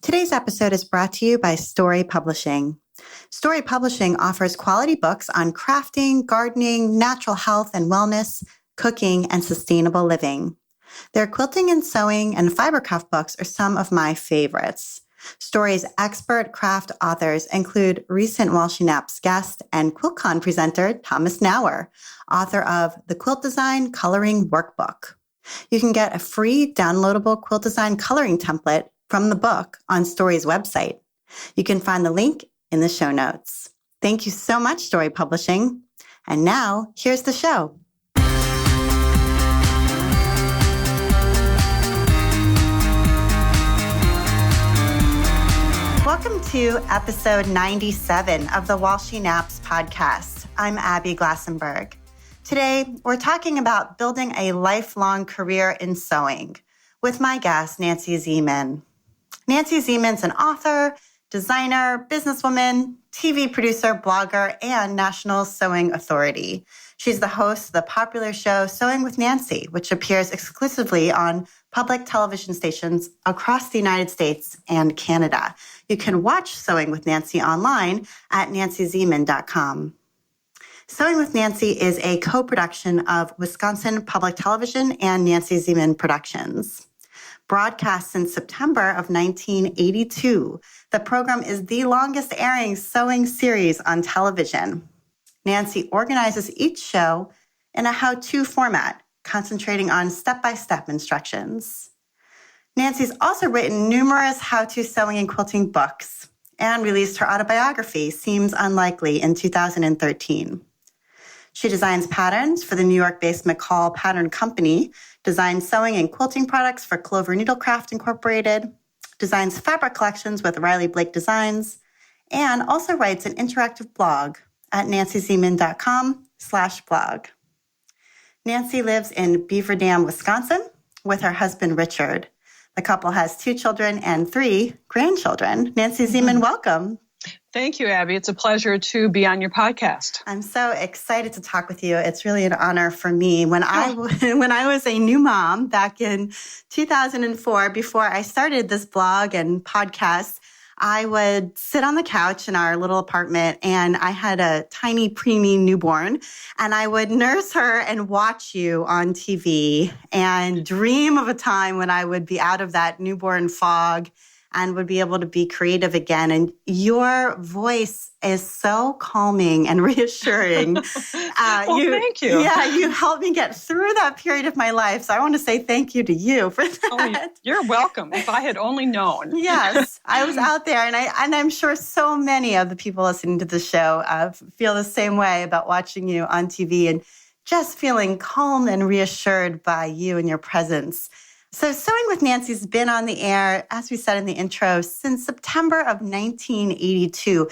Today's episode is brought to you by Story Publishing. Story Publishing offers quality books on crafting, gardening, natural health and wellness, cooking, and sustainable living. Their quilting and sewing and fibercraft books are some of my favorites. Story's expert craft authors include recent Walshy Naps guest and QuiltCon presenter Thomas Nauer, author of The Quilt Design Coloring Workbook. You can get a free downloadable quilt design coloring template from the book on Story's website. You can find the link in the show notes. Thank you so much, Story Publishing. And now, here's the show. Welcome to episode 97 of the Walshy Naps podcast. I'm Abby Glassenberg. Today, we're talking about building a lifelong career in sewing with my guest, Nancy Zieman. Nancy Zieman's an author, designer, businesswoman, TV producer, blogger, and national sewing authority. She's the host of the popular show Sewing with Nancy, which appears exclusively on public television stations across the United States and Canada. You can watch Sewing with Nancy online at nancyzieman.com. Sewing with Nancy is a co-production of Wisconsin Public Television and Nancy Zieman Productions. Broadcast since September of 1982, the program is the longest airing sewing series on television. Nancy organizes each show in a how-to format, concentrating on step-by-step instructions. Nancy's also written numerous how-to sewing and quilting books and released her autobiography, Seems Unlikely, in 2013. She designs patterns for the New York-based McCall Pattern Company, designs sewing and quilting products for Clover Needlecraft Incorporated, designs fabric collections with Riley Blake Designs, and also writes an interactive blog at nancyzieman.com/blog. Nancy lives in Beaver Dam, Wisconsin, with her husband, Richard. The couple has 2 children and 3 grandchildren. Nancy Zieman, welcome. Thank you, Abby. It's a pleasure to be on your podcast. I'm so excited to talk with you. It's really an honor for me. When I was a new mom back in 2004, before I started this blog and podcast, I would sit on the couch in our little apartment, and I had a tiny preemie newborn, and I would nurse her and watch you on TV and dream of a time when I would be out of that newborn fog and would be able to be creative again. And your voice is so calming and reassuring. Thank you. Yeah, you helped me get through that period of my life. So I want to say thank you to you for that. Oh, you're welcome. If I had only known. Yes, I was out there, and I'm sure so many of the people listening to the show feel the same way about watching you on TV and just feeling calm and reassured by you and your presence. So Sewing with Nancy's been on the air, as we said in the intro, since September of 1982.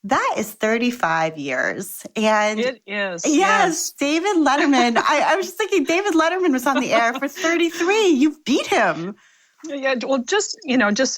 That is 35 years. And it is. Yes. David Letterman. I was just thinking David Letterman was on the air for 33. You've beat him. Yeah, well, just so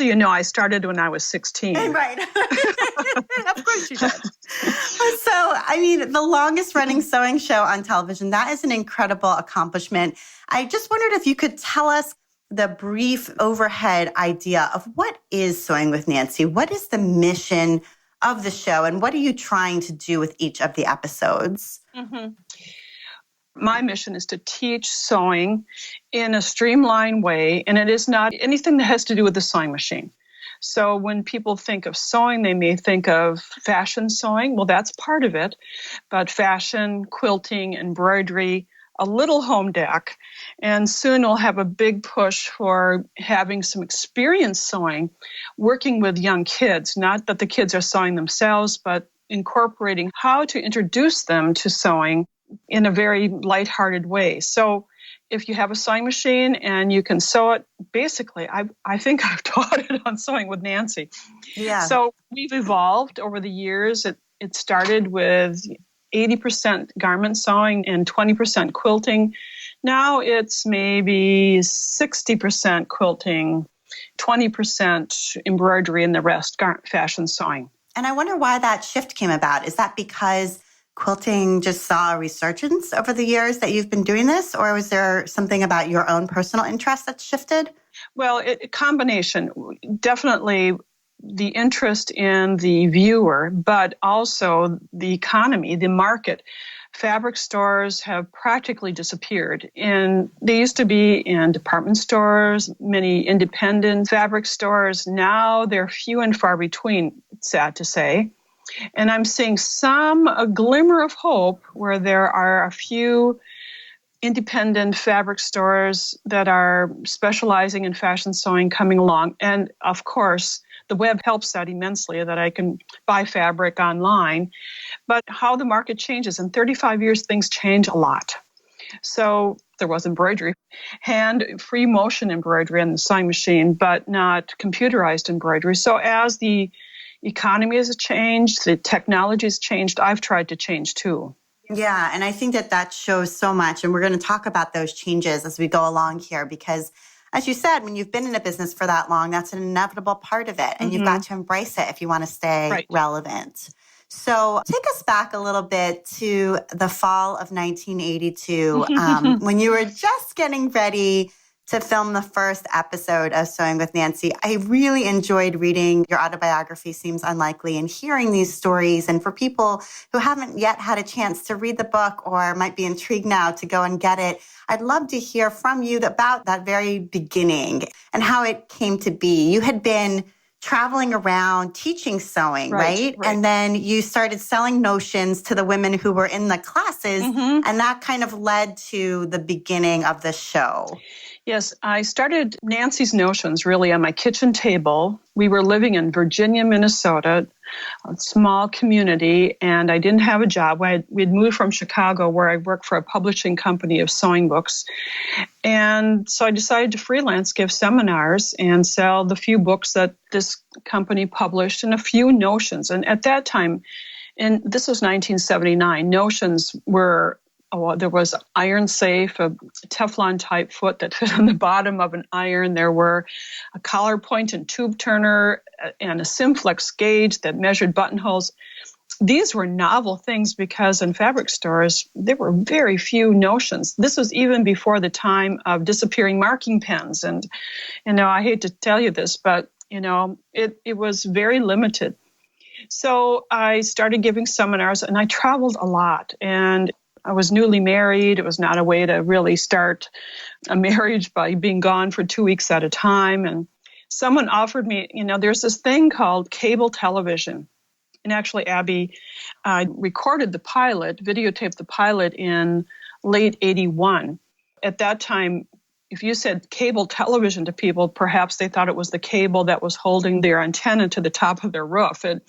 you know, I started when I was 16. Right. Of course you did. So, I mean, the longest running sewing show on television, that is an incredible accomplishment. I just wondered if you could tell us the brief overhead idea of what is Sewing with Nancy? What is the mission of the show, and what are you trying to do with each of the episodes? Mm-hmm. My mission is to teach sewing in a streamlined way, and it is not anything that has to do with the sewing machine. So when people think of sewing, they may think of fashion sewing. Well, that's part of it, but fashion, quilting, embroidery, a little home deck, and soon we'll have a big push for having some experience sewing, working with young kids, not that the kids are sewing themselves, but incorporating how to introduce them to sewing in a very lighthearted way. So if you have a sewing machine and you can sew it, basically, I think I've taught it on Sewing with Nancy. Yeah. So we've evolved over the years. It started with 80% garment sewing and 20% quilting. Now it's maybe 60% quilting, 20% embroidery, and the rest fashion sewing. And I wonder why that shift came about. Is that because quilting just saw a resurgence over the years that you've been doing this, or was there something about your own personal interest that shifted? Well, combination, definitely the interest in the viewer, but also the economy, the market. Fabric stores have practically disappeared. And they used to be in department stores, many independent fabric stores. Now they're few and far between, sad to say. And I'm seeing a glimmer of hope where there are a few independent fabric stores that are specializing in fashion sewing coming along. And of course, the web helps that immensely, that I can buy fabric online. But how the market changes, in 35 years, things change a lot. So there was embroidery, free motion embroidery on the sewing machine, but not computerized embroidery. So as the economy has changed, the technology has changed, I've tried to change too. Yeah, and I think that shows so much. And we're going to talk about those changes as we go along here because, as you said, when you've been in a business for that long, that's an inevitable part of it. And you've got to embrace it if you want to stay relevant. So take us back a little bit to the fall of 1982 when you were just getting ready to film the first episode of Sewing with Nancy. I really enjoyed reading your autobiography, Seems Unlikely, and hearing these stories. And for people who haven't yet had a chance to read the book or might be intrigued now to go and get it, I'd love to hear from you about that very beginning and how it came to be. You had been traveling around teaching sewing, right? And then you started selling notions to the women who were in the classes, and that kind of led to the beginning of the show. Yes, I started Nancy's Notions really on my kitchen table. We were living in Virginia, Minnesota, a small community, and I didn't have a job. We'd moved from Chicago, where I worked for a publishing company of sewing books. And so I decided to freelance, give seminars, and sell the few books that this company published and a few notions. And at that time, and this was 1979, notions were... there was an iron safe, a Teflon type foot that fit on the bottom of an iron. There were a collar point and tube turner and a Simflex gauge that measured buttonholes. These were novel things because in fabric stores, there were very few notions. This was even before the time of disappearing marking pens. And, I hate to tell you this, but, it was very limited. So I started giving seminars and I traveled a lot. And I was newly married. It was not a way to really start a marriage by being gone for 2 weeks at a time. And someone offered me, there's this thing called cable television. And actually, Abby, I recorded the pilot, videotaped the pilot in late 81. At that time, if you said cable television to people, perhaps they thought it was the cable that was holding their antenna to the top of their roof. It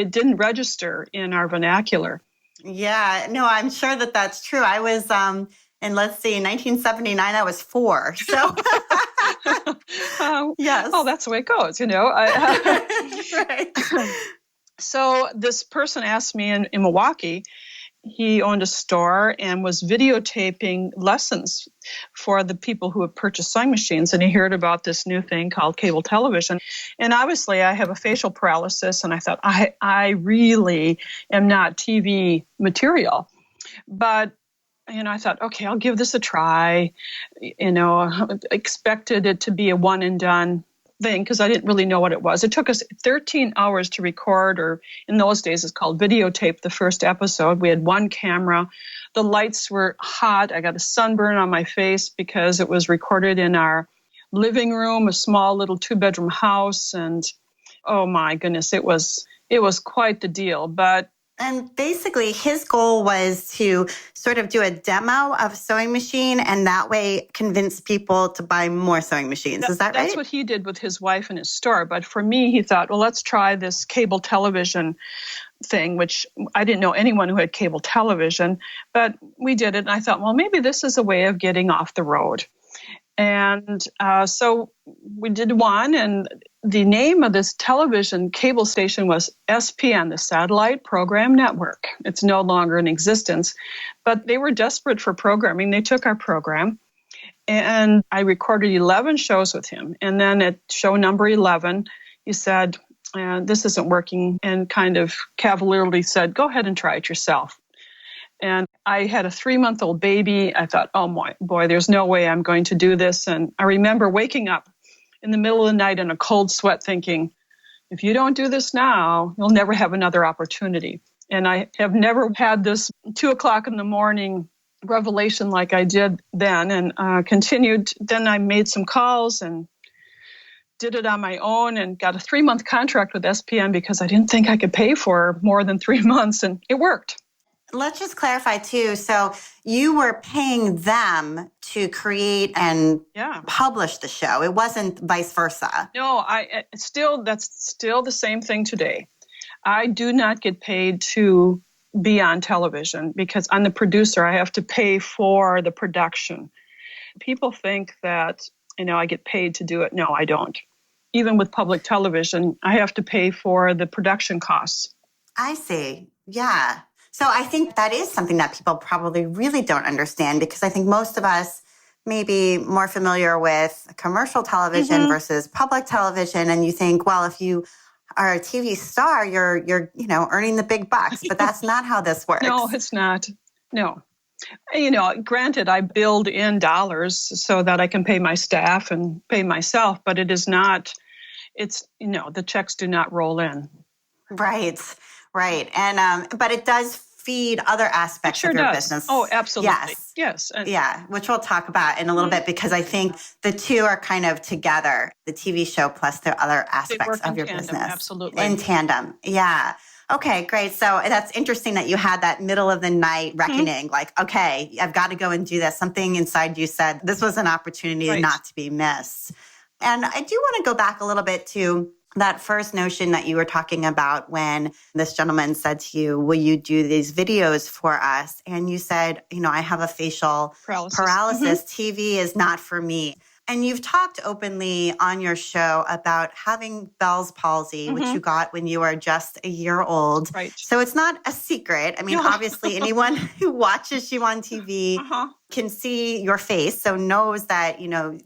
didn't register in our vernacular. Yeah, no, I'm sure that's true. I was, in 1979, I was 4. So, yes. Oh, that's the way it goes, Right. So this person asked me in Milwaukee, he owned a store and was videotaping lessons for the people who had purchased sewing machines. And he heard about this new thing called cable television. And obviously I have a facial paralysis. And I thought, I really am not TV material. But, I thought, okay, I'll give this a try. Expected it to be a one and done thing because I didn't really know what it was. It took us 13 hours to record, or in those days it's called videotape, the first episode. We had one camera. The lights were hot. I got a sunburn on my face because it was recorded in our living room, a small little 2-bedroom house. And oh my goodness, it was quite the deal. And basically, his goal was to sort of do a demo of a sewing machine and that way convince people to buy more sewing machines. Is that right? That's what he did with his wife in his store. But for me, he thought, well, let's try this cable television thing, which I didn't know anyone who had cable television. But we did it. And I thought, well, maybe this is a way of getting off the road. And so we did one, and the name of this television cable station was SPN, the Satellite Program Network. It's no longer in existence, but they were desperate for programming. They took our program, and I recorded 11 shows with him. And then at show number 11, he said, this isn't working, and kind of cavalierly said, go ahead and try it yourself. And I had a 3-month-old baby. I thought, oh boy, there's no way I'm going to do this. And I remember waking up in the middle of the night in a cold sweat thinking, if you don't do this now, you'll never have another opportunity. And I have never had this 2:00 in the morning revelation like I did then, and continued. Then I made some calls and did it on my own and got a 3-month contract with SPN because I didn't think I could pay for more than 3 months, and it worked. Let's just clarify too. So you were paying them to create and publish the show. It wasn't vice versa. No, that's still the same thing today. I do not get paid to be on television because I'm the producer. I have to pay for the production. People think that, I get paid to do it. No, I don't. Even with public television, I have to pay for the production costs. I see. Yeah. So I think that is something that people probably really don't understand, because I think most of us may be more familiar with commercial television versus public television. And you think, well, if you are a TV star, you're earning the big bucks, but that's not how this works. No, it's not. No. Granted, I build in dollars so that I can pay my staff and pay myself, but it is not, the checks do not roll in. Right. And, but it does feed other aspects of your business. Oh, absolutely. Yes. Which we'll talk about in a little bit, because I think the two are kind of together, the TV show plus the other aspects of your business. Absolutely. In tandem. Yeah. Okay, great. So that's interesting that you had that middle of the night reckoning, like, okay, I've got to go and do this. Something inside you said this was an opportunity not to be missed. And I do want to go back a little bit to that first notion that you were talking about when this gentleman said to you, will you do these videos for us? And you said, I have a facial paralysis. TV is not for me. And you've talked openly on your show about having Bell's palsy, which you got when you were just a year old. Right. So it's not a secret. I mean, obviously, anyone who watches you on TV can see your face, so knows that,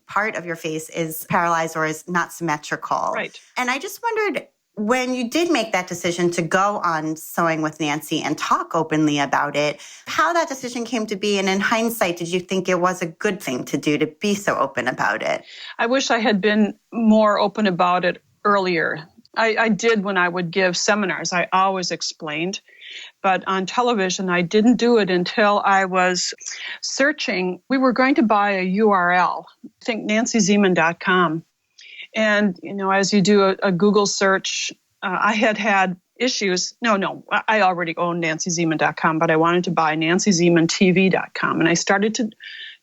part of your face is paralyzed or is not symmetrical. Right. And I just wondered, when you did make that decision to go on Sewing with Nancy and talk openly about it, how that decision came to be, and in hindsight, did you think it was a good thing to do, to be so open about it? I wish I had been more open about it earlier. I did when I would give seminars. I always explained. But on television, I didn't do it until I was searching. We were going to buy a URL, I think nancyzieman.com. And, as you do a Google search, I had issues. No, I already owned nancyzieman.com, but I wanted to buy nancyzieman.tv.com. And I started to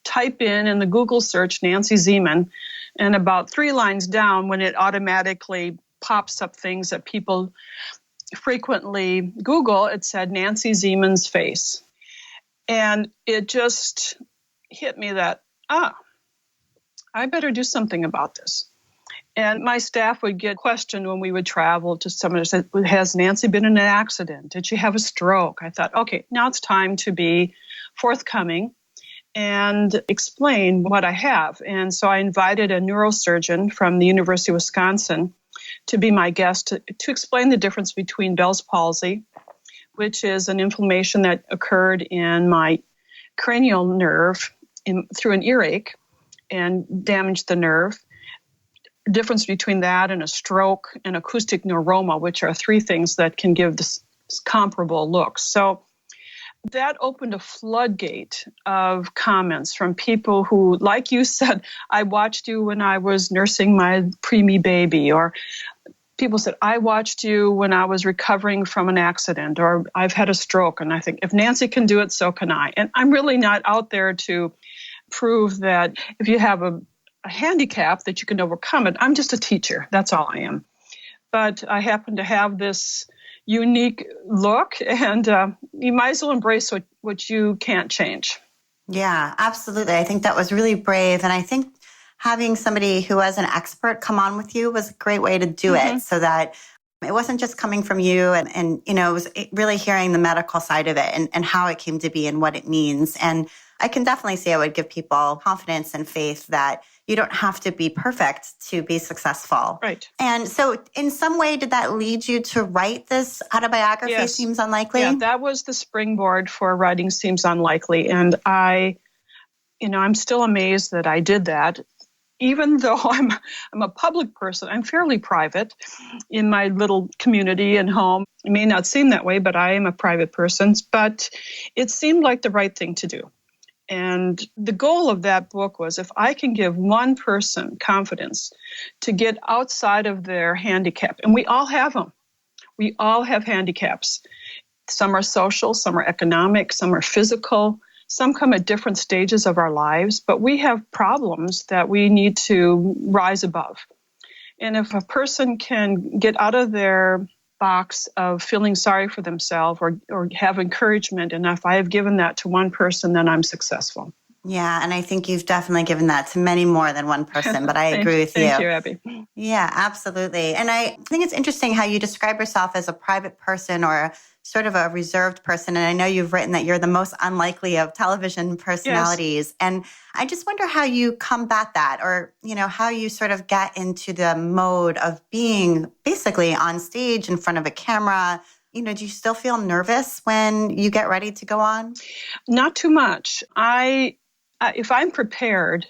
type in the Google search Nancy Zieman, and about 3 lines down, when it automatically pops up things that people frequently Google, it said Nancy Zieman's face. And it just hit me that, I better do something about this. And my staff would get questioned when we would travel to someone who said, has Nancy been in an accident? Did she have a stroke? I thought, okay, now it's time to be forthcoming and explain what I have. And so I invited a neurosurgeon from the University of Wisconsin to be my guest to explain the difference between Bell's palsy, which is an inflammation that occurred in my cranial nerve through an earache and damaged the nerve. Difference between that and a stroke and acoustic neuroma, which are 3 things that can give this comparable looks. So that opened a floodgate of comments from people who, like you said, I watched you when I was nursing my preemie baby, or people said, I watched you when I was recovering from an accident, or I've had a stroke. And I think if Nancy can do it, so can I. And I'm really not out there to prove that if you have a handicap that you can overcome it. I'm just a teacher. That's all I am. But I happen to have this unique look, and you might as well embrace what you can't change. Yeah, absolutely. I think that was really brave. And I think having somebody who was an expert come on with you was a great way to do it, so that it wasn't just coming from you, and it was really hearing the medical side of it and how it came to be and what it means. And I can definitely see it would give people confidence and faith that you don't have to be perfect to be successful. Right. And so in some way, did that lead you to write this autobiography, Yes. Seems Unlikely? Yeah, that was the springboard for writing Seems Unlikely. And I'm still amazed that I did that. even though I'm a public person, I'm fairly private in my little community and home. It may not seem that way, but I am a private person. But it seemed like the right thing to do. And the goal of that book was, if I can give one person confidence to get outside of their handicap, and we all have them. We all have handicaps. Some are social, some are economic, some are physical. Some come at different stages of our lives, but we have problems that we need to rise above. And if a person can get out of their box of feeling sorry for themselves or have encouragement, and if I have given that to one person, then I'm successful. Yeah, and I think you've definitely given that to many more than one person, but I agree with you. Thank you, Abby. Yeah, absolutely. And I think it's interesting how you describe yourself as a private person or sort of a reserved person. And I know you've written that you're the most unlikely of television personalities. Yes. And I just wonder how you combat that, or, how you sort of get into the mode of being basically on stage in front of a camera. Do you still feel nervous when you get ready to go on? Not too much. If I'm prepared,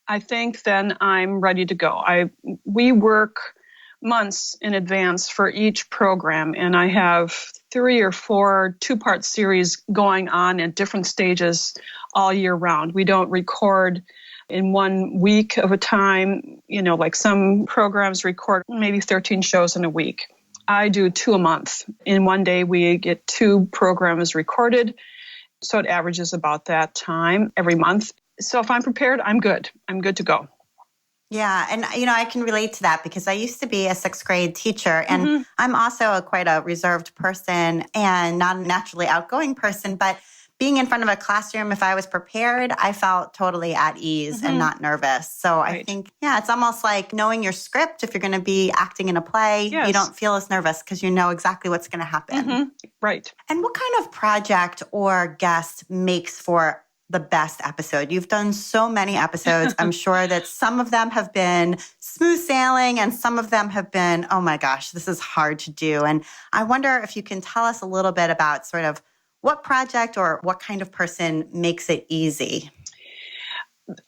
I think then I'm ready to go. We work months in advance for each program, and I have 3 or 4 2-part series going on at different stages all year round. We don't record in 1 week of a time, like some programs record maybe 13 shows in a week. I do 2 a month. In one day, we get 2 programs recorded. So it averages about that time every month. So if I'm prepared, I'm good. I'm good to go. Yeah. And, I can relate to that because I used to be a 6th grade teacher, and I'm also quite a reserved person and not a naturally outgoing person. But being in front of a classroom, if I was prepared, I felt totally at ease and not nervous. So I think, it's almost like knowing your script. If you're going to be acting in a play, you don't feel as nervous because you know exactly what's going to happen. Right. And what kind of project or guest makes for the best episode? You've done so many episodes. I'm sure that some of them have been smooth sailing and some of them have been, oh my gosh, this is hard to do. And I wonder if you can tell us a little bit about sort of what project or what kind of person makes it easy.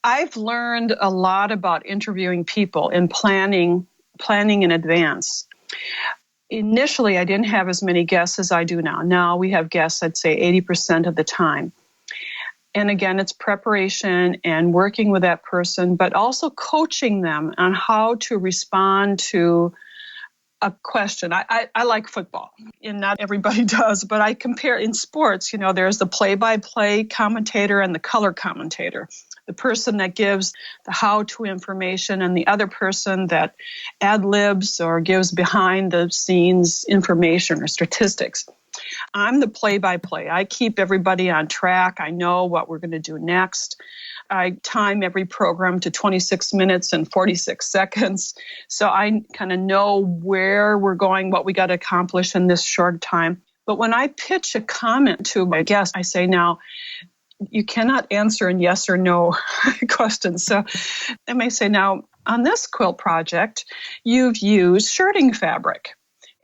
I've learned a lot about interviewing people and planning in advance. Initially, I didn't have as many guests as I do now. Now we have guests, I'd say 80% of the time. And again, it's preparation and working with that person, but also coaching them on how to respond to a question. I like football, and not everybody does, but I compare in sports, there's the play-by-play commentator and the color commentator, the person that gives the how-to information and the other person that ad-libs or gives behind-the-scenes information or statistics. I'm the play-by-play. I keep everybody on track. I know what we're going to do next. I time every program to 26 minutes and 46 seconds. So I kind of know where we're going, what we got to accomplish in this short time. But when I pitch a comment to my guest, I say, now, you cannot answer in yes or no questions. So I may say, now, on this quilt project, you've used shirting fabric.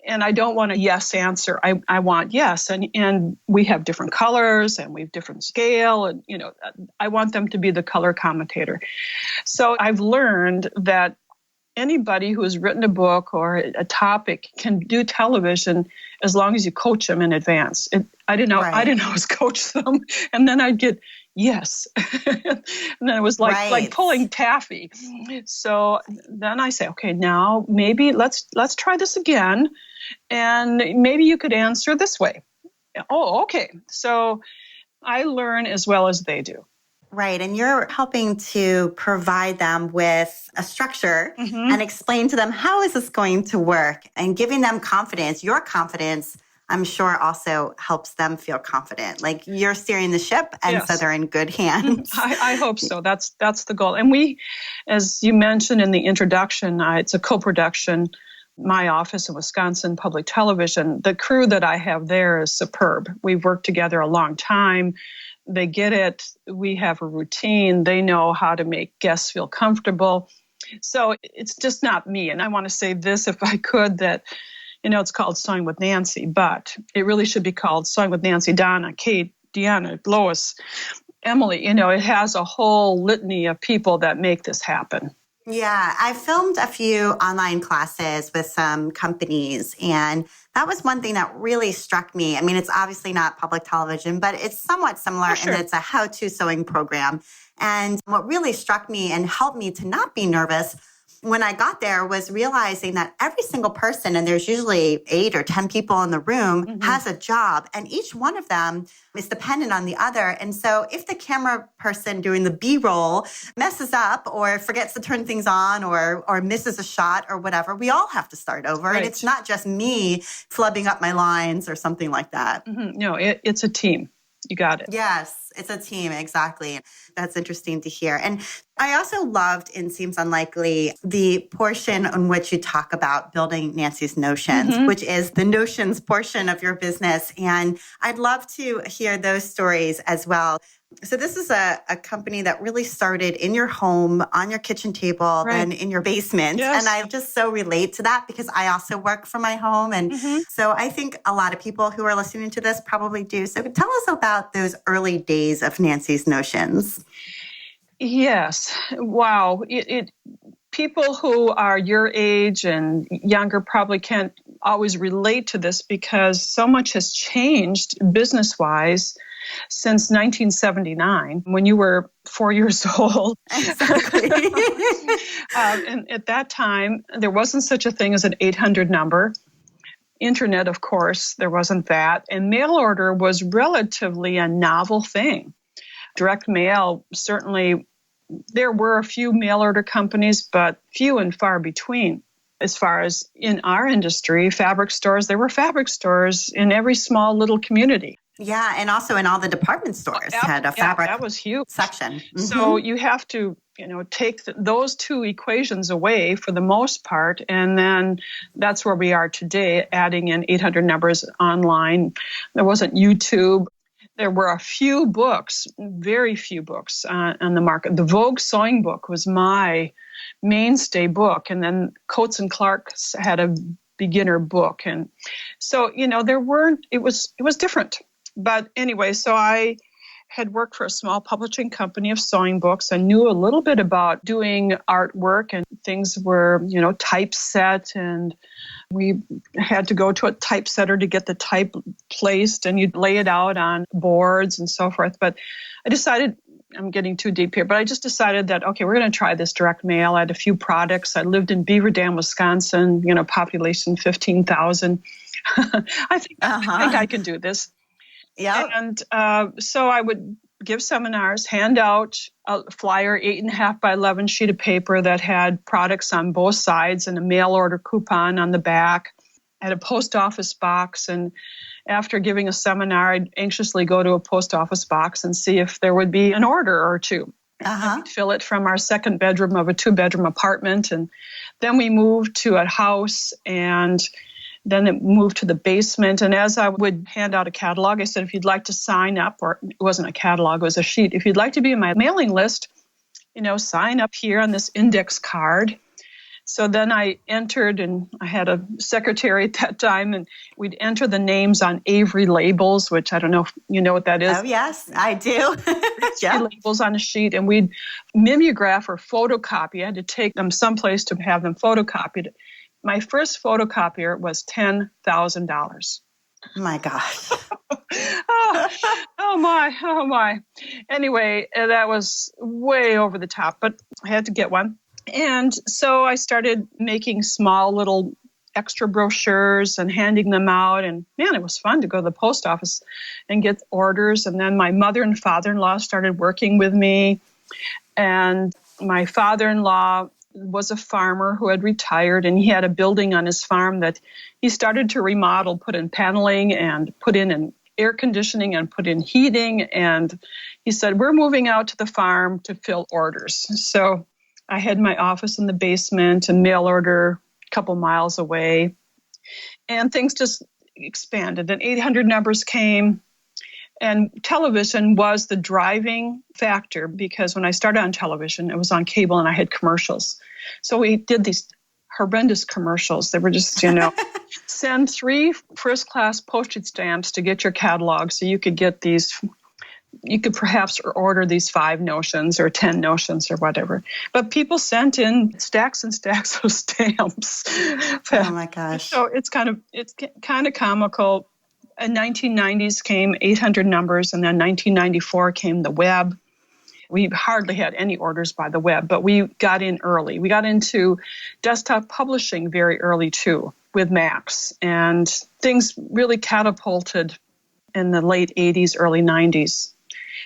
And I don't want a yes answer. I want yes. And we have different colors and we have different scale. And, I want them to be the color commentator. So I've learned that anybody who has written a book or a topic can do television as long as you coach them in advance. I didn't always coach them. And then I'd get yes. And then it was like pulling taffy. So then I say, okay, now maybe let's try this again. And maybe you could answer this way. Oh, okay. So I learn as well as they do. Right. And you're helping to provide them with a structure and explain to them, how is this going to work? And giving them confidence. Your confidence, I'm sure, also helps them feel confident. Like you're steering the ship, and so they're in good hands. I hope so. That's the goal. And we, as you mentioned in the introduction, it's a co-production. My office in Wisconsin Public Television, the crew that I have there is superb. We've worked together a long time. They get it. We have a routine. They know how to make guests feel comfortable. So it's just not me. And I want to say this, if I could, that, it's called Sewing with Nancy, but it really should be called Sewing with Nancy, Donna, Kate, Deanna, Lois, Emily. It has a whole litany of people that make this happen. Yeah, I filmed a few online classes with some companies, and that was one thing that really struck me. I mean, it's obviously not public television, but it's somewhat similar For in that sure. it's a how-to sewing program. And what really struck me and helped me to not be nervous when I got there was realizing that every single person, and there's usually 8 or 10 people in the room, has a job, and each one of them is dependent on the other. And so if the camera person doing the B-roll messes up or forgets to turn things on or misses a shot or whatever, we all have to start over. Right. And it's not just me flubbing up my lines or something like that. No, it's a team. You got it. Yes, it's a team. Exactly. That's interesting to hear. And I also loved in Seems Unlikely the portion on which you talk about building Nancy's Notions, which is the notions portion of your business. And I'd love to hear those stories as well. So this is a company that really started in your home, on your kitchen table, then in your basement. Yes. And I just so relate to that because I also work from my home. And so I think a lot of people who are listening to this probably do. So tell us about those early days of Nancy's Notions. Yes. Wow. People who are your age and younger probably can't always relate to this because so much has changed business-wise since 1979, when you were 4 years old. Exactly. And at that time, there wasn't such a thing as an 800 number. Internet, of course, there wasn't that. And mail order was relatively a novel thing. Direct mail, certainly, there were a few mail order companies, but few and far between. As far as in our industry, fabric stores, there were fabric stores in every small little community. Yeah, and also in all the department stores had a fabric that was huge section. So you have to, take those two equations away for the most part, and then that's where we are today, adding in 800 numbers online. There wasn't YouTube. There were a few books, very few books on the market. The Vogue sewing book was my mainstay book, and then Coates and Clark had a beginner book, and so there weren't. It was different. But anyway, so I had worked for a small publishing company of sewing books. I knew a little bit about doing artwork, and things were, typeset, and we had to go to a typesetter to get the type placed, and you'd lay it out on boards and so forth. But I decided, I'm getting too deep here, but I just decided that, okay, we're going to try this direct mail. I had a few products. I lived in Beaver Dam, Wisconsin, population 15,000. I think I can do this. Yeah. And so I would give seminars, hand out a flyer, 8.5 by 11 sheet of paper that had products on both sides and a mail order coupon on the back. I had a post office box, and after giving a seminar, I'd anxiously go to a post office box and see if there would be an order or two. We'd fill it from our second bedroom of a 2-bedroom apartment, and then we moved to a house, and then it moved to the basement. And as I would hand out a catalog, I said, if you'd like to sign up, or it wasn't a catalog, it was a sheet. If you'd like to be in my mailing list, sign up here on this index card. So then I entered, and I had a secretary at that time, and we'd enter the names on Avery labels, which I don't know if you know what that is. Oh, yes, I do. Yeah. Labels on a sheet, and we'd mimeograph or photocopy. I had to take them someplace to have them photocopied. My first photocopier was $10,000. My gosh. Oh my. Anyway, that was way over the top, but I had to get one. And so I started making small little extra brochures and handing them out. And man, it was fun to go to the post office and get orders. And then my mother and father-in-law started working with me. And my father-in-law was a farmer who had retired, and he had a building on his farm that he started to remodel, put in paneling and put in an air conditioning and put in heating. And he said, we're moving out to the farm to fill orders. So I had my office in the basement and mail order a couple miles away, and things just expanded. And 800 numbers came. And television was the driving factor, because when I started on television, it was on cable and I had commercials. So we did these horrendous commercials. They were just, send 3 first-class postage stamps to get your catalog so you could get these you could perhaps order these 5 notions or 10 notions or whatever. But people sent in stacks and stacks of stamps. Oh my gosh. So it's kind of comical. In 1990s came 800 numbers, and then 1994 came the web. We hardly had any orders by the web, but we got in early. We got into desktop publishing very early too with Macs, and things really catapulted in the late 80s, early 90s.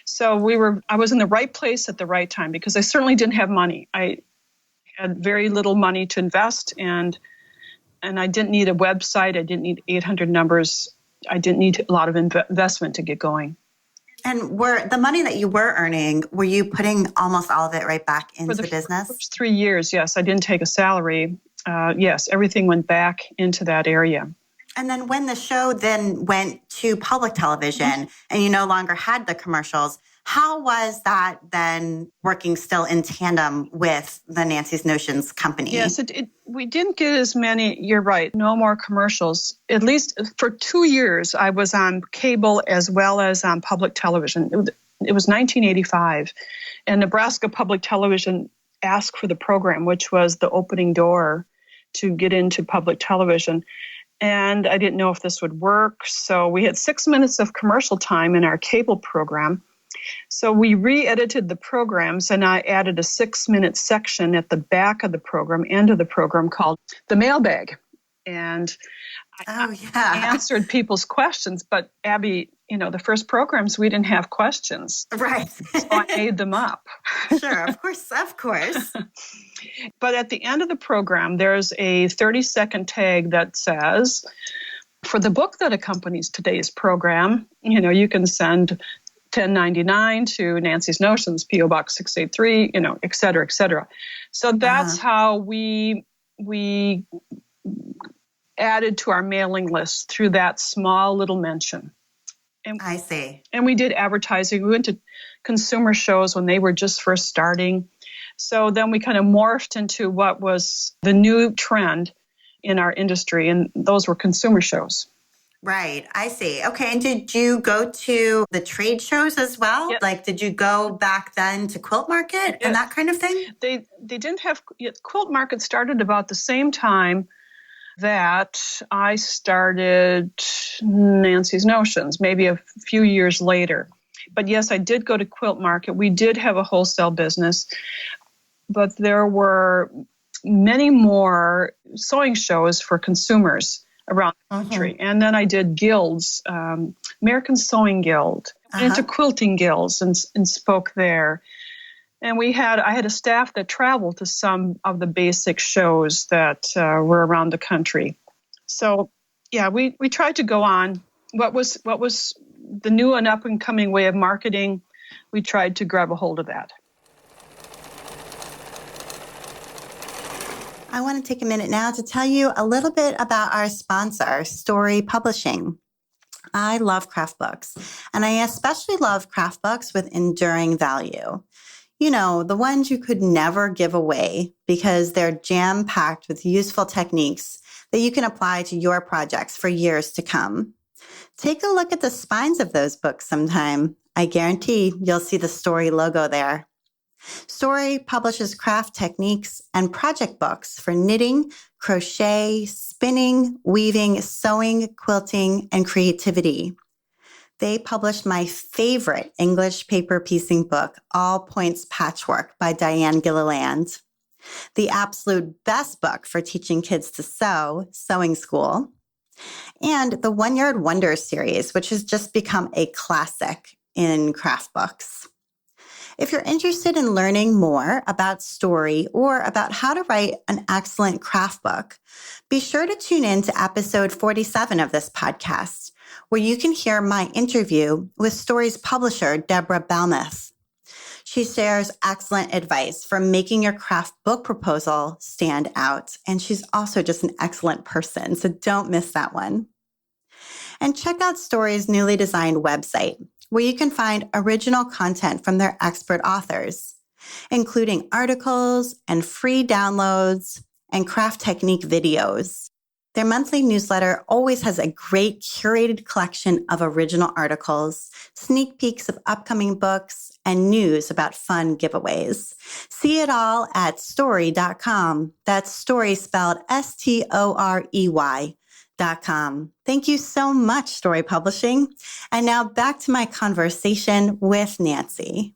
So I was in the right place at the right time because I certainly didn't have money. I had very little money to invest, and I didn't need a website. I didn't need 800 numbers. I didn't need a lot of investment to get going. And the money that you were earning, were you putting almost all of it right back into the business? For the first 3 years, yes. I didn't take a salary. Yes, everything went back into that area. And then when the show then went to public television and you no longer had the commercials, how was that then working still in tandem with the Nancy's Notions company? Yes, we didn't get as many, you're right, no more commercials. At least for 2 years, I was on cable as well as on public television. It was 1985, and Nebraska Public Television asked for the program, which was the opening door to get into public television. And I didn't know if this would work. So we had 6 minutes of commercial time in our cable program. So we re-edited the programs, and I added a 6-minute section at the back of the program, end of the program, called the mailbag. And I answered people's questions. But Abby, the first programs, we didn't have questions. Right. So I made them up. Sure, of course. But at the end of the program, there's a 30-second tag that says, for the book that accompanies today's program, you can send $10.99 to Nancy's Notions, P.O. Box 683, et cetera, et cetera. So that's how we added to our mailing list through that small little mention. And, I see. And we did advertising. We went to consumer shows when they were just first starting. So then we kind of morphed into what was the new trend in our industry, and those were consumer shows. Right. I see. Okay. And did you go to the trade shows as well? Yes. Like, did you go back then to Quilt Market and that kind of thing? They didn't have, Quilt Market started about the same time that I started Nancy's Notions, maybe a few years later. But yes, I did go to Quilt Market. We did have a wholesale business, but there were many more sewing shows for consumers around the country. And then I did guilds, American Sewing Guild, into quilting guilds and spoke there. And I had a staff that traveled to some of the basic shows that were around the country. So, yeah, we tried to go on. What was the new and up and coming way of marketing? We tried to grab a hold of that. I want to take a minute now to tell you a little bit about our sponsor, Story Publishing. I love craft books, and I especially love craft books with enduring value. The ones you could never give away because they're jam-packed with useful techniques that you can apply to your projects for years to come. Take a look at the spines of those books sometime. I guarantee you'll see the Story logo there. Story publishes craft techniques and project books for knitting, crochet, spinning, weaving, sewing, quilting, and creativity. They published my favorite English paper piecing book, All Points Patchwork by Diane Gilliland, the absolute best book for teaching kids to sew, Sewing School, and the One Yard Wonder series, which has just become a classic in craft books. If you're interested in learning more about Story or about how to write an excellent craft book, be sure to tune in to episode 47 of this podcast, where you can hear my interview with Story's publisher, Deborah Balmuth. She shares excellent advice for making your craft book proposal stand out, and she's also just an excellent person, so don't miss that one. And check out Story's newly designed website, where you can find original content from their expert authors, including articles and free downloads and craft technique videos. Their monthly newsletter always has a great curated collection of original articles, sneak peeks of upcoming books, and news about fun giveaways. See it all at story.com. That's story spelled STOREY.com. Thank you so much, Story Publishing. And now back to my conversation with Nancy.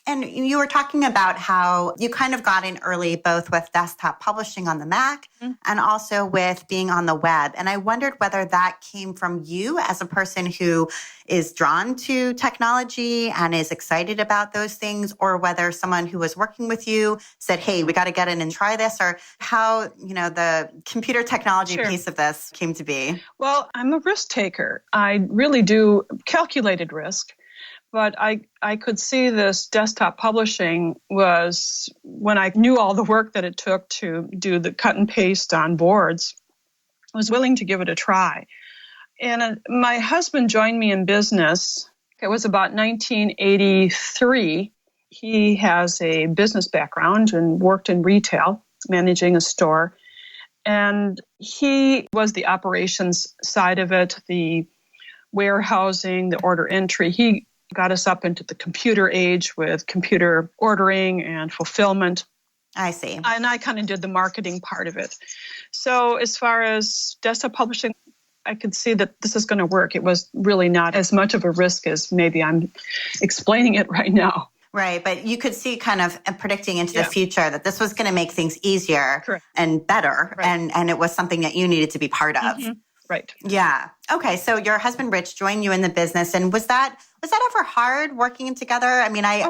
And you were talking about how you kind of got in early, both with desktop publishing on the Mac and also with being on the web. And I wondered whether that came from you as a person who is drawn to technology and is excited about those things, or whether someone who was working with you said, hey, we got to get in and try this, or how, the computer technology piece of this came to be. Well, I'm a risk taker. I really do calculated risk. But I could see this desktop publishing was, when I knew all the work that it took to do the cut and paste on boards, I was willing to give it a try. And my husband joined me in business. It was about 1983. He has a business background and worked in retail, managing a store. And he was the operations side of it, the warehousing, the order entry. He got us up into the computer age with computer ordering and fulfillment. I see. And I kind of did the marketing part of it. So as far as desktop publishing, I could see that this is going to work. It was really not as much of a risk as maybe I'm explaining it right now. Right. But you could see kind of predicting into the future that this was going to make things easier and better. Right. And it was something that you needed to be part of. Mm-hmm. Right. Yeah. Okay. So your husband, Rich, joined you in the business. And was that ever hard working together? I mean, my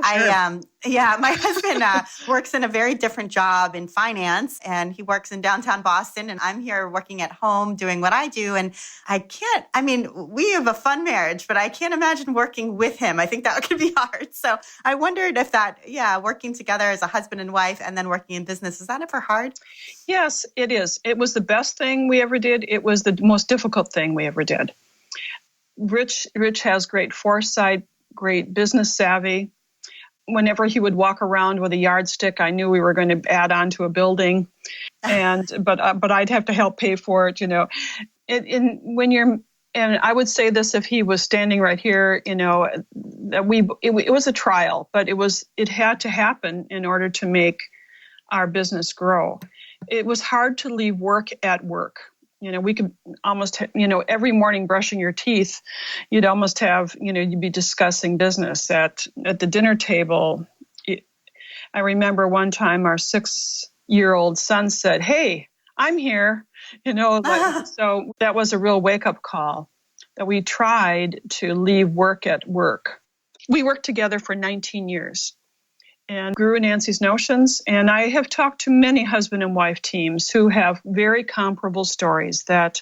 husband works in a very different job in finance, and he works in downtown Boston, and I'm here working at home doing what I do. And we have a fun marriage, but I can't imagine working with him. I think that could be hard. So I wondered if working together as a husband and wife and then working in business, is that ever hard? Yes, it is. It was the best thing we ever did. It was the most difficult thing we ever did. Rich has great foresight, great business savvy. Whenever he would walk around with a yardstick, I knew we were going to add on to a building, but I'd have to help pay for it. And I would say this if he was standing right here, that it was a trial, but it had to happen in order to make our business grow. It was hard to leave work at work. We could almost, every morning brushing your teeth, you'd almost have, you'd be discussing business at the dinner table. I remember one time our 6-year-old son said, "Hey, I'm here." So that was a real wake-up call that we tried to leave work at work. We worked together for 19 years. And grew Nancy's Notions. And I have talked to many husband and wife teams who have very comparable stories, that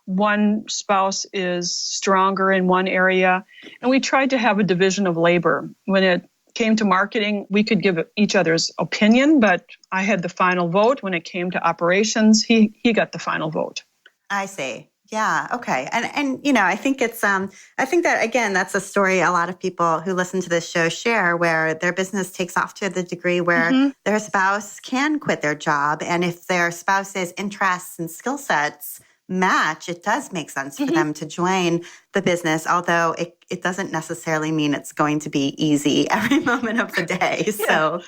one spouse is stronger in one area. And we tried to have a division of labor. When it came to marketing, we could give each other's opinion, but I had the final vote. When it came to operations, he got the final vote. I see. Yeah. Okay. And I think I think that, again, that's a story a lot of people who listen to this show share, where their business takes off to the degree where their spouse can quit their job. And if their spouse's interests and skill sets match, it does make sense for them to join the business, although it doesn't necessarily mean it's going to be easy every moment of the day. So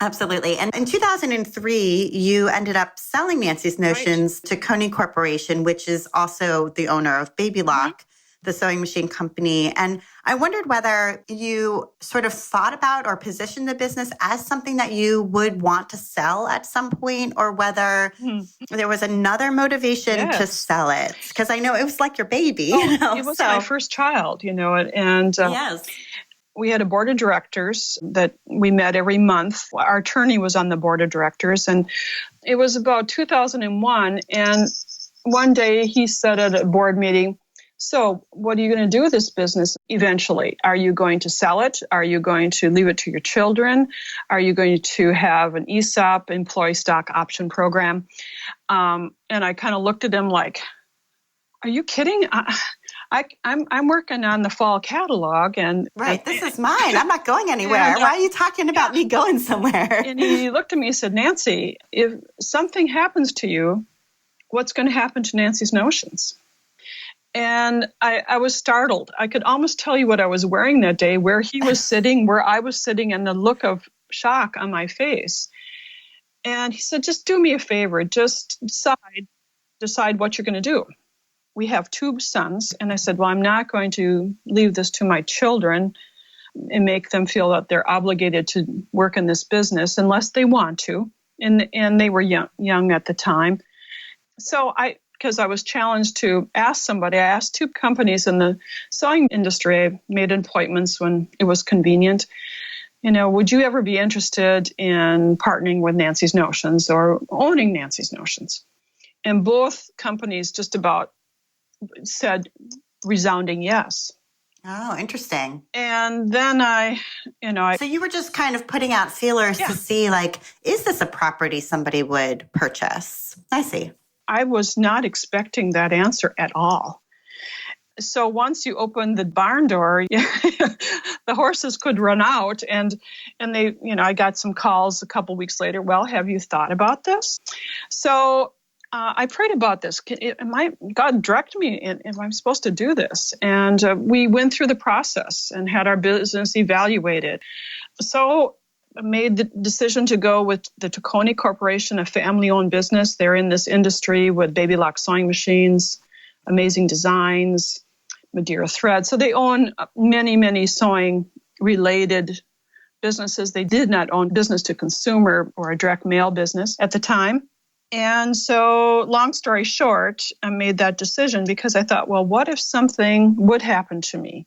absolutely. And in 2003, you ended up selling Nancy's Notions to Coney Corporation, which is also the owner of Baby Lock, the sewing machine company. And I wondered whether you sort of thought about or positioned the business as something that you would want to sell at some point, or whether there was another motivation to sell it. Because I know it was like your baby. It was my first child, and we had a board of directors that we met every month. Our attorney was on the board of directors, and it was about 2001. And one day he said at a board meeting, "So what are you going to do with this business eventually? Are you going to sell it? Are you going to leave it to your children? Are you going to have an ESOP, employee stock option program?" And I kind of looked at him like, "Are you kidding? I'm working on the fall catalog, and right, this is mine. I'm not going anywhere. Why are you talking about me going somewhere? And he looked at me and said, Nancy, if something happens to you, what's going to happen to Nancy's notions? And I was startled. I could almost tell you what I was wearing that day, where he was sitting, where I was sitting, and the look of shock on my face. And he said, just do me a favor. Just decide what you're going to do. We have 2 sons. And I said, well, I'm not going to leave this to my children and make them feel that they're obligated to work in this business unless they want to. And they were young at the time. So because I was challenged to ask somebody, I asked 2 companies in the sewing industry. I made appointments when it was convenient. Would you ever be interested in partnering with Nancy's Notions or owning Nancy's Notions? And both companies just about said resounding yes. Oh, interesting. And then So you were just kind of putting out feelers to see, like, is this a property somebody would purchase? I see. I was not expecting that answer at all. So once you opened the barn door, the horses could run out, and they, I got some calls a couple weeks later. Well, have you thought about this? So I prayed about this. God direct me if I'm supposed to do this, and we went through the process and had our business evaluated. So I made the decision to go with the Tacony Corporation, a family-owned business. They're in this industry with baby lock sewing machines, amazing designs, Madeira thread. So they own many, many sewing-related businesses. They did not own business to consumer or a direct mail business at the time. And so, long story short, I made that decision because I thought, well, what if something would happen to me?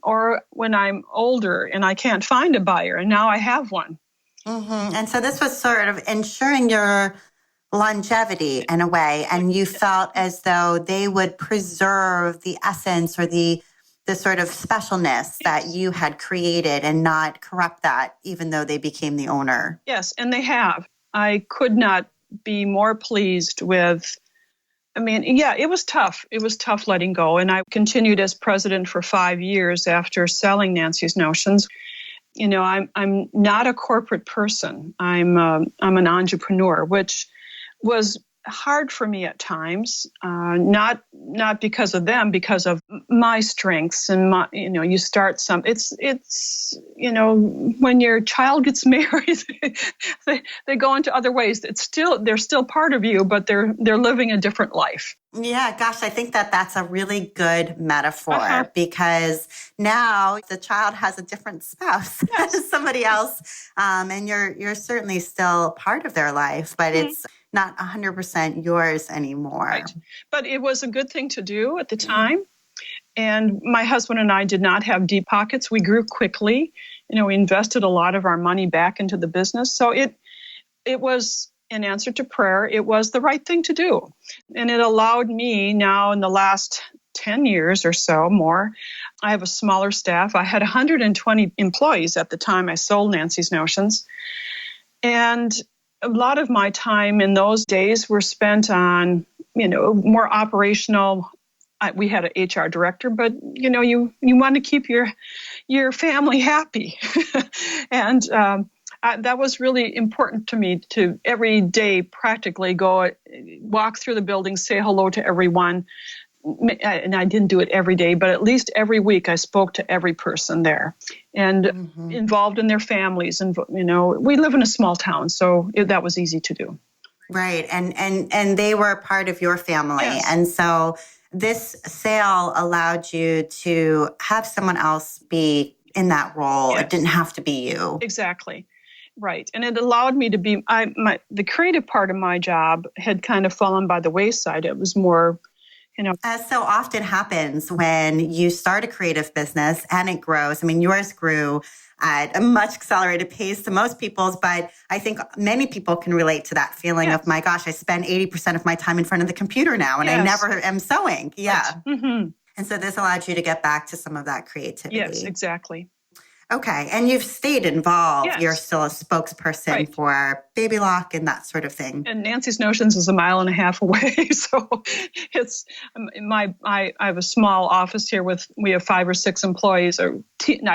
Or when I'm older and I can't find a buyer, and now I have one. Mm-hmm. And so this was sort of ensuring your longevity in a way, and you felt as though they would preserve the essence or the sort of specialness that you had created and not corrupt that, even though they became the owner. Yes, and they have. I could not be more pleased with. It was tough. It was tough letting go. And I continued as president for 5 years after selling Nancy's Notions. I'm not a corporate person. I'm an entrepreneur, which was hard for me at times, not because of them, because of my strengths and my, you start some, it's, when your child gets married, they go into other ways. They're still part of you, but they're living a different life. Yeah, gosh, I think that's a really good metaphor because now the child has a different spouse, somebody else, and you're certainly still part of their life, but it's not 100% yours anymore. Right. But it was a good thing to do at the time. And my husband and I did not have deep pockets. We grew quickly. We invested a lot of our money back into the business. So it was, in answer to prayer, it was the right thing to do. And it allowed me now in the last 10 years or so more, I have a smaller staff. I had 120 employees at the time I sold Nancy's Notions. And a lot of my time in those days were spent on, more operational. We had an HR director, but you want to keep your family happy, and that was really important to me to every day practically go walk through the building, say hello to everyone. And I didn't do it every day, but at least every week I spoke to every person there and involved in their families. And, we live in a small town, so that was easy to do. Right. And they were part of your family. Yes. And so this sale allowed you to have someone else be in that role. Yes. It didn't have to be you. Exactly. Right. And it allowed me to be, the creative part of my job had kind of fallen by the wayside. It was more, As so often happens when you start a creative business and it grows. Yours grew at a much accelerated pace to most people's, but I think many people can relate to that feeling of, my gosh, I spend 80% of my time in front of the computer now and I never am sewing. Yeah. Right. Mm-hmm. And so this allowed you to get back to some of that creativity. Yes, exactly. Okay. And you've stayed involved. You're Yes, still a spokesperson right. for Baby Lock and that sort of thing. And Nancy's Notions is 1.5 miles away, so it's I have a small office here we have 5 or 6 employees, I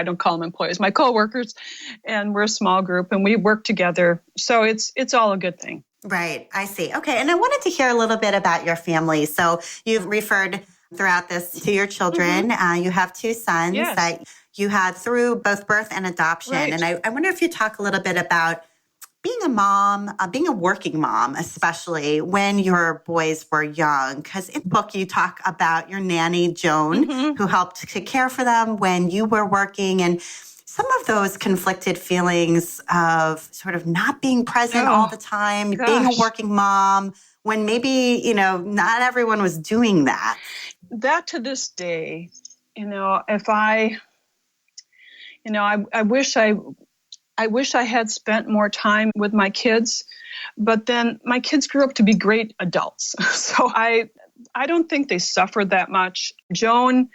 don't call them employees, my coworkers, and we're a small group and we work together. So it's all a good thing. Right. I see. Okay. And I wanted to hear a little bit about your family. So you've referred throughout this to your children. Mm-hmm. You have 2 sons Yes. that you had through both birth and adoption. Right. And I wonder if you talk a little bit about being a mom, being a working mom, especially when your boys were young. Because in the book, you talk about your nanny, Joan, Mm-hmm. who helped to care for them when you were working. And some of those conflicted feelings of sort of not being present all the time, being a working mom, when maybe, not everyone was doing that. That to this day, if I wish I had spent more time with my kids, but then my kids grew up to be great adults. So I don't think they suffered that much. Joan,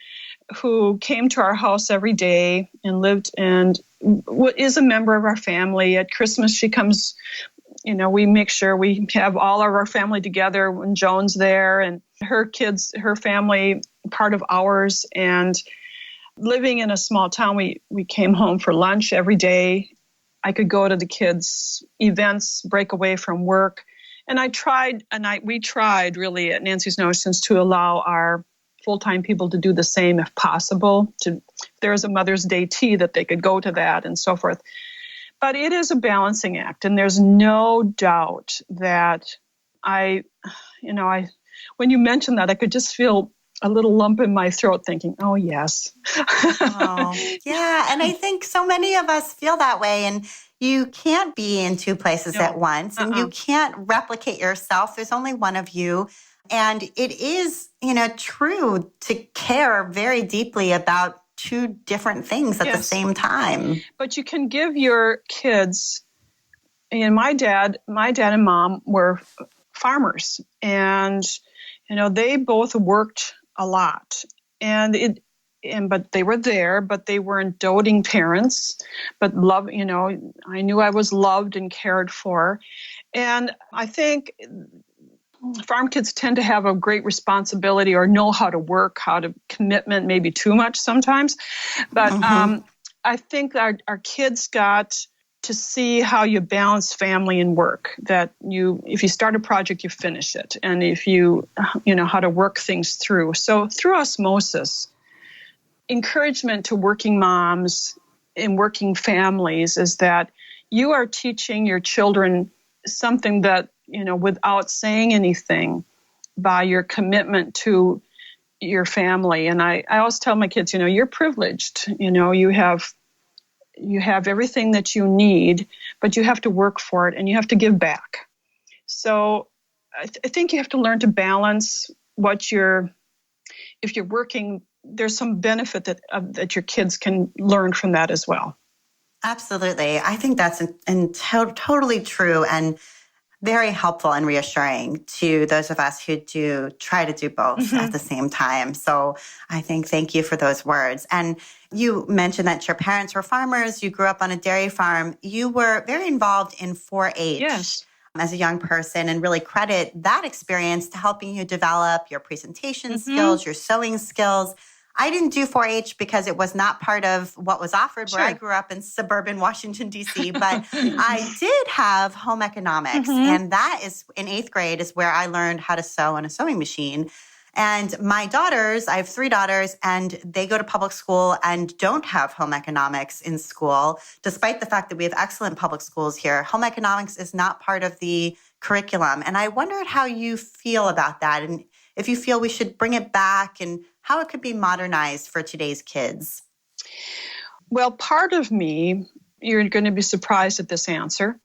who came to our house every day and lived and is a member of our family. At Christmas, she comes, we make sure we have all of our family together when Joan's there, and her kids, her family, part of ours. And living in a small town, we came home for lunch every day. I could go to the kids' events, break away from work. And we tried really at Nancy's Notions to allow our full-time people to do the same if possible. There's a Mother's Day tea that they could go to that and so forth. But it is a balancing act. And there's no doubt that when you mentioned that, I could just feel a little lump in my throat thinking, oh, yes. Oh, yeah. And I think so many of us feel that way. And you can't be in 2 places at once, and you can't replicate yourself. There's only one of you. And it is, true to care very deeply about 2 different things at the same time. But you can give your kids, and my dad and mom were farmers, and, they both worked a lot. But they were there, but they weren't doting parents, but love, I knew I was loved and cared for. And I think farm kids tend to have a great responsibility or know how to work, commitment, maybe too much sometimes. But I think our kids got to see how you balance family and work, that if you start a project, you finish it. And if you know how to work things through. So through osmosis, encouragement to working moms and working families is that you are teaching your children something that, without saying anything, by your commitment to your family. And I always tell my kids, you're privileged. You have everything that you need, but you have to work for it and you have to give back. So I think you have to learn to balance if you're working, there's some benefit that your kids can learn from that as well. Absolutely. I think that's totally true and very helpful and reassuring to those of us who do try to do both at the same time. So I think thank you for those words. And you mentioned that your parents were farmers. You grew up on a dairy farm. You were very involved in 4-H as a young person, and really credit that experience to helping you develop your presentation skills, your sewing skills. I didn't do 4-H because it was not part of what was offered where I grew up in suburban Washington, D.C., but I did have home economics. And that is, in 8th grade, is where I learned how to sew on a sewing machine. And my daughters, I have 3 daughters, and they go to public school and don't have home economics in school. Despite the fact that we have excellent public schools here, home economics is not part of the curriculum. And I wondered how you feel about that, and if you feel we should bring it back and how it could be modernized for today's kids. Well, part of me, you're going to be surprised at this answer.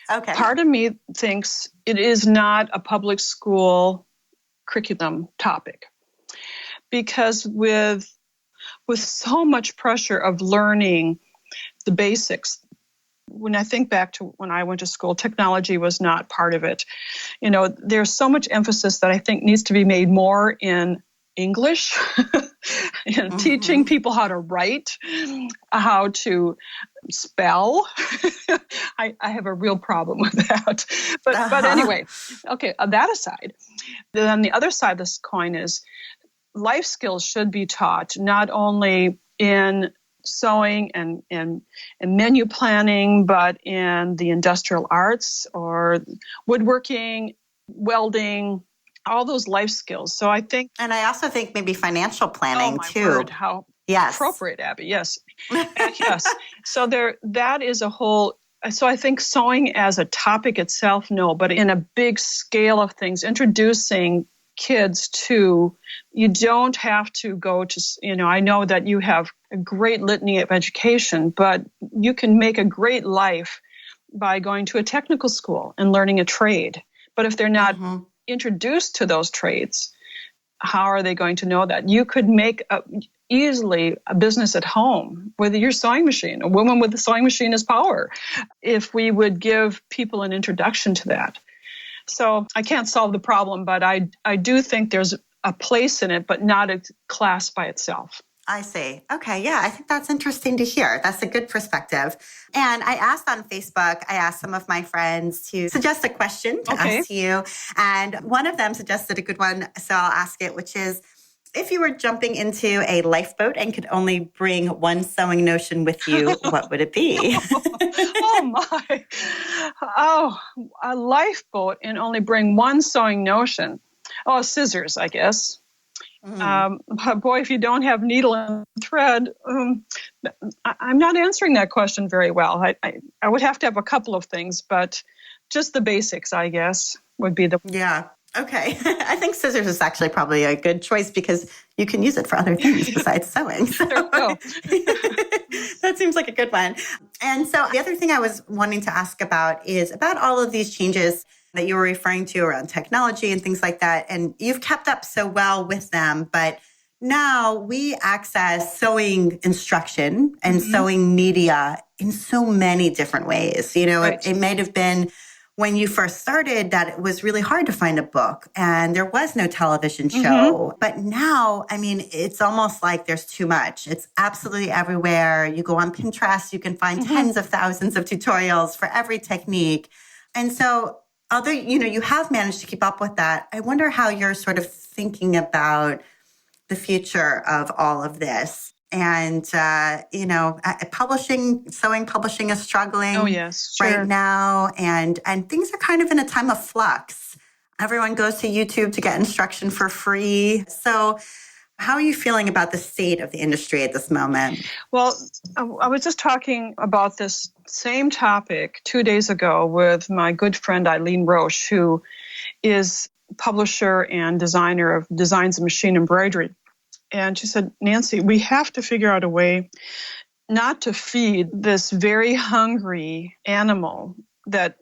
Okay. Part of me thinks it is not a public school curriculum topic, because with so much pressure of learning the basics, when I think back to when I went to school, technology was not part of it. There's so much emphasis that I think needs to be made more in English, teaching people how to write, how to spell. I have a real problem with that. But anyway, okay, that aside, then the other side of this coin is life skills should be taught not only in sewing and menu planning, but in the industrial arts or woodworking, welding, all those life skills. So I think... And I also think maybe financial planning, too. Word, how appropriate, Abby. Yes. Yes. So that is a whole... So I think sewing as a topic itself, no, but in a big scale of things, introducing kids to, you don't have to go to, I know that you have a great litany of education, but you can make a great life by going to a technical school and learning a trade. But if they're not introduced to those trades, how are they going to know that? You could make easily a business at home with your sewing machine. A woman with a sewing machine is power, if we would give people an introduction to that. So I can't solve the problem, but I do think there's a place in it, but not a class by itself. I see. Okay. Yeah. I think that's interesting to hear. That's a good perspective. And I asked on Facebook, I asked some of my friends to suggest a question to ask you. And one of them suggested a good one. So I'll ask it, which is, if you were jumping into a lifeboat and could only bring one sewing notion with you, what would it be? Oh, my. Oh, a lifeboat and only bring one sewing notion. Oh, scissors, I guess. Boy, if you don't have needle and thread, I'm not answering that question very well. I would have to have a couple of things, but just the basics, I guess, would be the... Yeah. Okay. I think scissors is actually probably a good choice because you can use it for other things besides sewing. So there you go. That seems like a good one. And so the other thing I was wanting to ask about is about all of these changes that you were referring to around technology and things like that. And you've kept up so well with them, but now we access sewing instruction and sewing media in so many different ways. Right. It might have been when you first started that it was really hard to find a book and there was no television show. But now, I mean, it's almost like there's too much. It's absolutely everywhere. You go on Pinterest, you can find tens of thousands of tutorials for every technique. And so although, you have managed to keep up with that, I wonder how you're sort of thinking about the future of all of this. And, sewing publishing is struggling right now. And things are kind of in a time of flux. Everyone goes to YouTube to get instruction for free. So how are you feeling about the state of the industry at this moment? Well, I was just talking about this same topic 2 days ago with my good friend Eileen Roche, who is publisher and designer of Designs and Machine Embroidery. And she said, Nancy, we have to figure out a way not to feed this very hungry animal that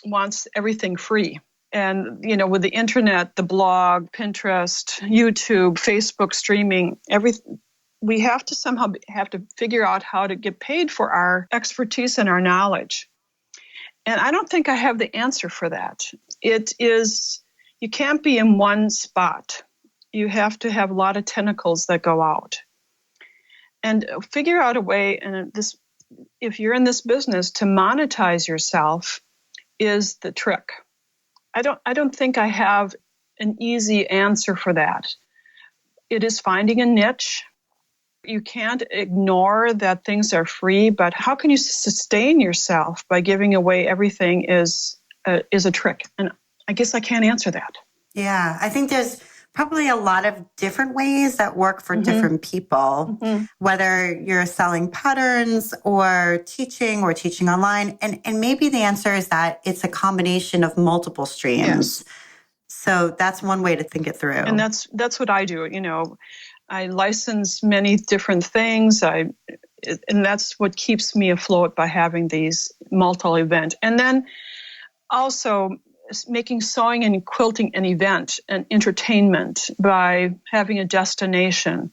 wants everything free. And, with the internet, the blog, Pinterest, YouTube, Facebook streaming, everything, we have to somehow figure out how to get paid for our expertise and our knowledge. And I don't think I have the answer for that. You can't be in one spot. You have to have a lot of tentacles that go out. And figure out a way, and if you're in this business, to monetize yourself is the trick. I don't think I have an easy answer for that. It is finding a niche. You can't ignore that things are free, but how can you sustain yourself by giving away everything is a trick. And I guess I can't answer that. Yeah, I think there's probably a lot of different ways that work for different people, whether you're selling patterns or teaching online. And maybe the answer is that it's a combination of multiple streams. Yes. So that's one way to think it through. And that's what I do. I license many different things. And that's what keeps me afloat by having these multi-event. And then also making sewing and quilting an event, an entertainment, by having a destination,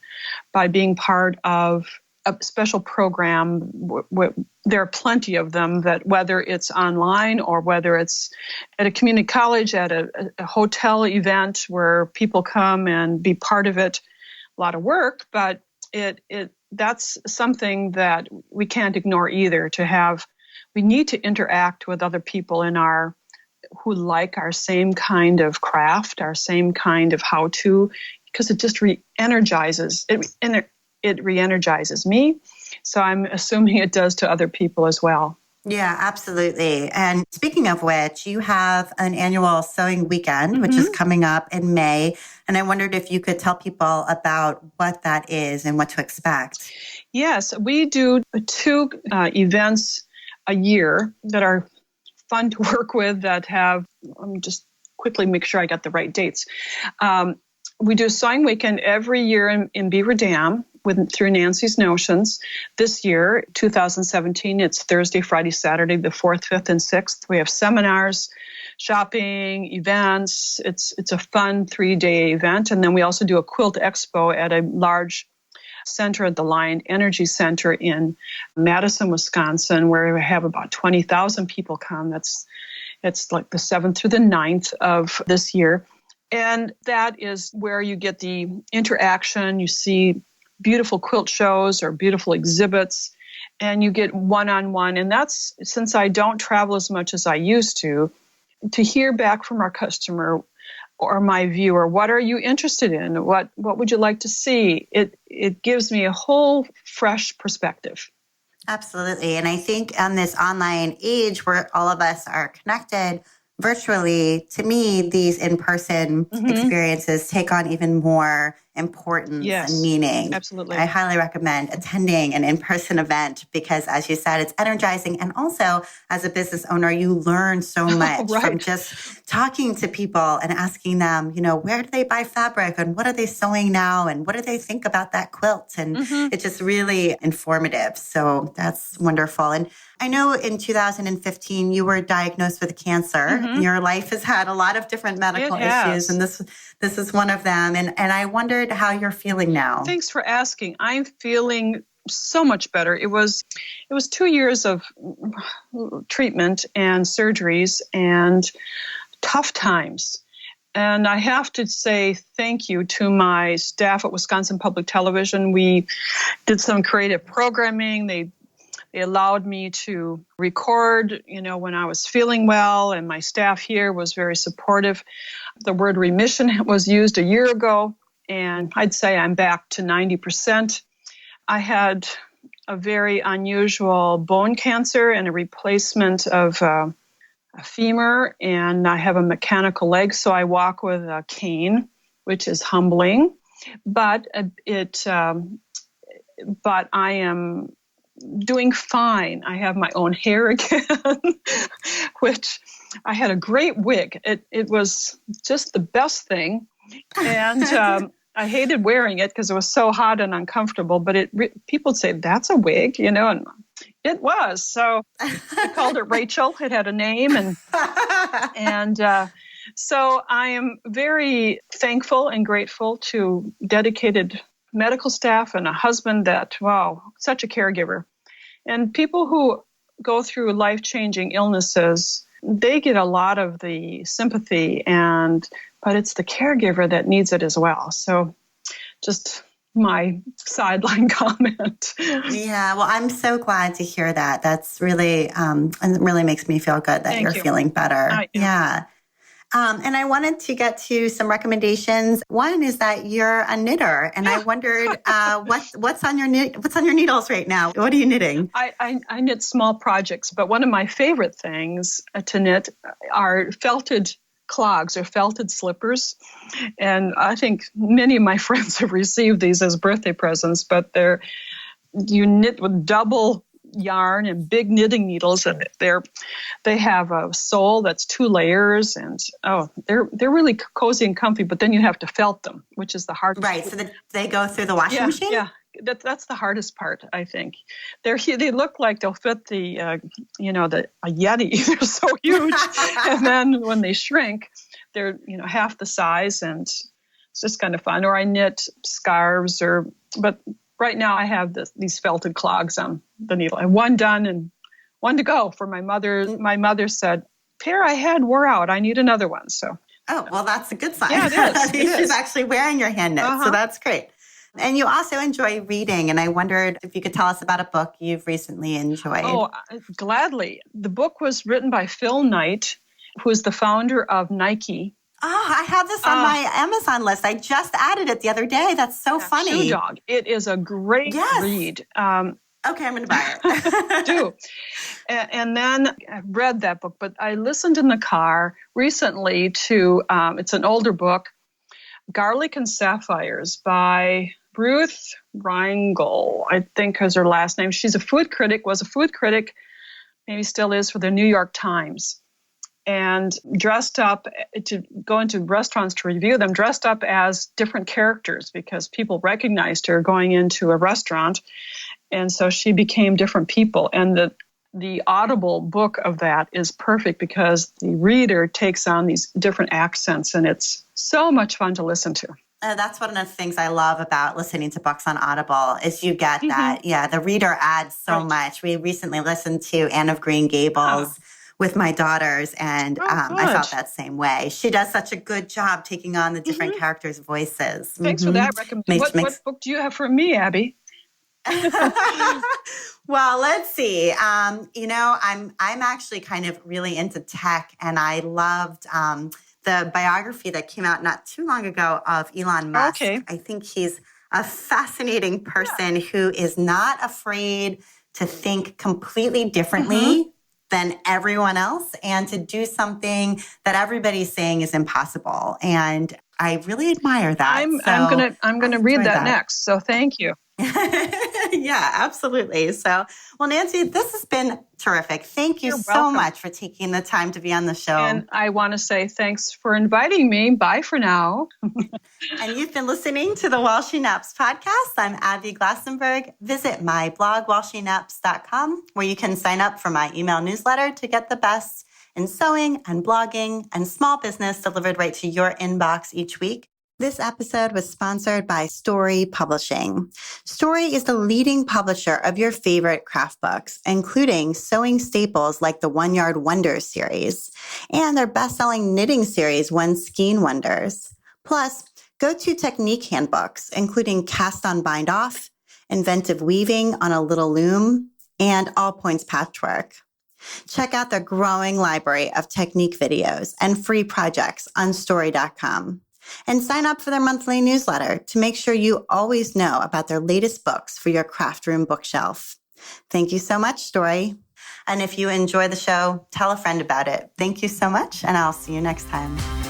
by being part of a special program. There are plenty of them, that whether it's online or whether it's at a community college, at a hotel event where people come and be part of it. A lot of work, but that's something that we can't ignore either. We need to interact with other people who like our same kind of craft, our same kind of how-to, because it just re-energizes. It re-energizes me. So I'm assuming it does to other people as well. Yeah, absolutely. And speaking of which, you have an annual sewing weekend, which is coming up in May. And I wondered if you could tell people about what that is and what to expect. Yes, we do 2 events a year that are fun to work with, that have, let me just quickly make sure I got the right dates. We do a sewing weekend every year in Beaver Dam through Nancy's Notions. This year, 2017, it's Thursday, Friday, Saturday, the 4th, 5th, and 6th. We have seminars, shopping, events. It's a fun 3-day event. And then we also do a quilt expo at a large center at the Lion Energy Center in Madison, Wisconsin, where we have about 20,000 people come. It's like the 7th through the 9th of this year. And that is where you get the interaction. You see beautiful quilt shows or beautiful exhibits, and you get one-on-one. And that's, since I don't travel as much as I used to hear back from our customer or my viewer, what are you interested in? What would you like to see? It gives me a whole fresh perspective. Absolutely. And I think on this online age where all of us are connected virtually, to me, these in-person experiences take on even more importance and meaning. Absolutely. I highly recommend attending an in-person event because, as you said, it's energizing. And also, as a business owner, you learn so much from just talking to people and asking them, where do they buy fabric and what are they sewing now and what do they think about that quilt? And it's just really informative. So that's wonderful. And I know in 2015, you were diagnosed with cancer. Your life has had a lot of different medical issues, and this is one of them. And I wondered how you're feeling now. Thanks for asking. I'm feeling so much better. It was 2 years of treatment and surgeries and tough times. And I have to say thank you to my staff at Wisconsin Public Television. We did some creative programming. They allowed me to record, when I was feeling well, and my staff here was very supportive. The word remission was used a year ago, and I'd say I'm back to 90%. I had a very unusual bone cancer and a replacement of a femur, and I have a mechanical leg, so I walk with a cane, which is humbling. But but I am doing fine. I have my own hair again, which I had a great wig. It was just the best thing. And I hated wearing it because it was so hot and uncomfortable, but people say, that's a wig, and it was. So I called it Rachel. It had a name. And so I am very thankful and grateful to dedicated medical staff and a husband such a caregiver. And people who go through life-changing illnesses, they get a lot of the sympathy, but it's the caregiver that needs it as well. So just my sideline comment. Yeah, well, I'm so glad to hear that. That's really, and it really makes me feel good that you're feeling better. Yeah. And I wanted to get to some recommendations. One is that you're a knitter, and I wondered what's on your needles right now. What are you knitting? I knit small projects, but one of my favorite things to knit are felted clogs or felted slippers. And I think many of my friends have received these as birthday presents, but you knit with double yarn and big knitting needles, and they have a sole that's 2 layers, and they're really cozy and comfy. But then you have to felt them, which is the hardest. Right, so they go through the washing machine. Yeah, that's the hardest part, I think. They look like they'll fit a Yeti. They're so huge, and then when they shrink, they're half the size, and it's just kind of fun. Or I knit scarves, but right now I have these felted clogs on the needle, and one done and one to go for my mother. My mother said, pair I had wore out. I need another one. So. Oh, well, that's a good sign. Yeah, it is. She's actually wearing your hand knit, so that's great. And you also enjoy reading, and I wondered if you could tell us about a book you've recently enjoyed. Oh, gladly. The book was written by Phil Knight, who is the founder of Nike. Oh, I have this on my Amazon list. I just added it the other day. That's so funny. Shoe Dog. It is a great read. Okay, I'm going to buy it. Do. And then I read that book, but I listened in the car recently to, it's an older book, Garlic and Sapphires by Ruth Reingel, I think is her last name. She's a food critic, was a food critic, maybe still is, for the New York Times. And dressed up to go into restaurants to review them, dressed up as different characters because people recognized her going into a restaurant. And so she became different people. And the audible book of that is perfect because the reader takes on these different accents, and it's so much fun to listen to. That's one of the things I love about listening to books on Audible is you get that. Yeah, the reader adds so much. We recently listened to Anne of Green Gables with my daughters, and I felt that same way. She does such a good job taking on the different characters' voices. Thanks for that recommendation. What book do you have for me, Abby? Well, let's see. I'm actually kind of really into tech, and I loved the biography that came out not too long ago of Elon Musk. Okay. I think he's a fascinating person who is not afraid to think completely differently than everyone else and to do something that everybody's saying is impossible. And I really admire that. I'm gonna read that next. So thank you. Yeah, absolutely. So, well, Nancy, this has been terrific. Thank you so much for taking the time to be on the show. And I want to say thanks for inviting me. Bye for now. And you've been listening to the While She Naps podcast. I'm Abby Glassenberg. Visit my blog, whileshenaps.com, where you can sign up for my email newsletter to get the best in sewing and blogging and small business delivered right to your inbox each week. This episode was sponsored by Story Publishing. Story is the leading publisher of your favorite craft books, including sewing staples like the One Yard Wonders series and their best-selling knitting series, One Skein Wonders. Plus, go-to technique handbooks, including Cast on Bind Off, Inventive Weaving on a Little Loom, and All Points Patchwork. Check out their growing library of technique videos and free projects on story.com. And sign up for their monthly newsletter to make sure you always know about their latest books for your craft room bookshelf. Thank you so much, Story. And if you enjoy the show, tell a friend about it. Thank you so much, and I'll see you next time.